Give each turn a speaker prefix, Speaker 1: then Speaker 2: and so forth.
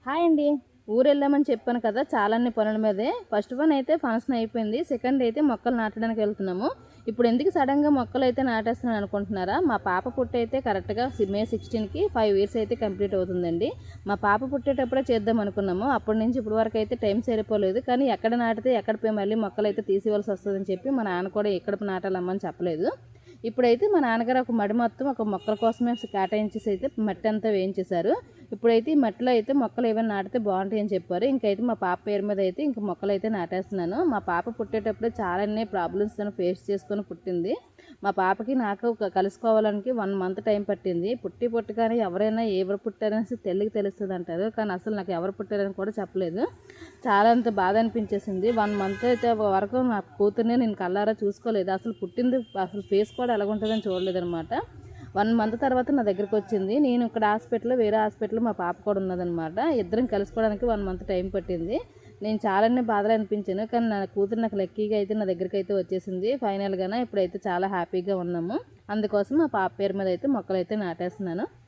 Speaker 1: Hi అండి. ఊరెళ్ళామని చెప్పాను కదా! చాలాన్ని పనుల మీదే. ఫస్ట్ వన్ అయితే ఫంక్షన్ అయిపోయింది. సెకండ్ అయితే మొక్కలు నాటడానికి వెళ్తున్నాము. ఇప్పుడు ఎందుకు సడన్‌గా మొక్కలైతే నాటేస్తున్నాను అనుకుంటున్నారా? మా పాప పుట్టయితే కరెక్ట్‌గా మే 16కి 5 ఇయర్స్ అయితే కంప్లీట్ అవుతుందండి. మా పాప పుట్టేటప్పుడే చేద్దాం అనుకున్నాము. అప్పటి నుంచి ఇప్పటి వరకు అయితే టైం సరిపోలేదు. కానీ ఎక్కడ నాటితే ఎక్కడ పోయి మళ్ళీ మొక్కలైతే తీసివ్వాల్సి వస్తదని చెప్పి మా నాన్న కూడా ఎక్కడ నాటాలమ్మని చెప్పలేదు. ఇప్పుడైతే మా నాన్నగారు ఒక మడి మొత్తం ఒక మొక్కల కోసమే కేటాయించేసి అయితే మట్టి అంతా వేయించేశారు. ఇప్పుడైతే ఈ మట్టిలో అయితే మొక్కలు ఏమైనా నాటితే బాగుంటాయని చెప్పారు. ఇంకైతే మా పాప పేరు మీద అయితే ఇంక మొక్కలు అయితే నాటేస్తున్నాను. మా పాప పుట్టేటప్పుడు చాలానే ప్రాబ్లమ్స్ ఫేస్ చేసుకొని పుట్టింది. మా పాపకి నాకు కలుసుకోవడానికి 1 మంత్ టైం పట్టింది. పుట్టగానే ఎవరైనా ఎవరు పుట్టారనేసి తల్లికి తెలుస్తుంది అంటారు. కానీ అసలు నాకు ఎవరు పుట్టారని కూడా చెప్పలేదు. చాలా అంత బాధ అనిపించేసింది. 1 మంత్ అయితే వరకు నా కూతుర్ని నేను కళ్ళారా చూసుకోలేదు. అసలు పుట్టింది అసలు ఫేస్ కూడా ఎలాగుంటుందని చూడలేదనమాట. 1 మంత్ తర్వాత నా దగ్గరికి వచ్చింది. నేను ఇక్కడ హాస్పిటల్లో, వేరే హాస్పిటల్లో మా పాప కూడా ఉన్నదనమాట. ఇద్దరం కలుసుకోవడానికి 1 మంత్ టైం పట్టింది. నేను చాలానే బాధలు అనిపించాను. కానీ నా కూతురు నాకు లక్కీగా అయితే నా దగ్గరికి అయితే వచ్చేసింది. ఫైనల్‌గానే ఇప్పుడైతే చాలా హ్యాపీగా ఉన్నాము. అందుకోసం మా పాప పేరు మీద అయితే మొక్కలైతే నాటేస్తున్నాను.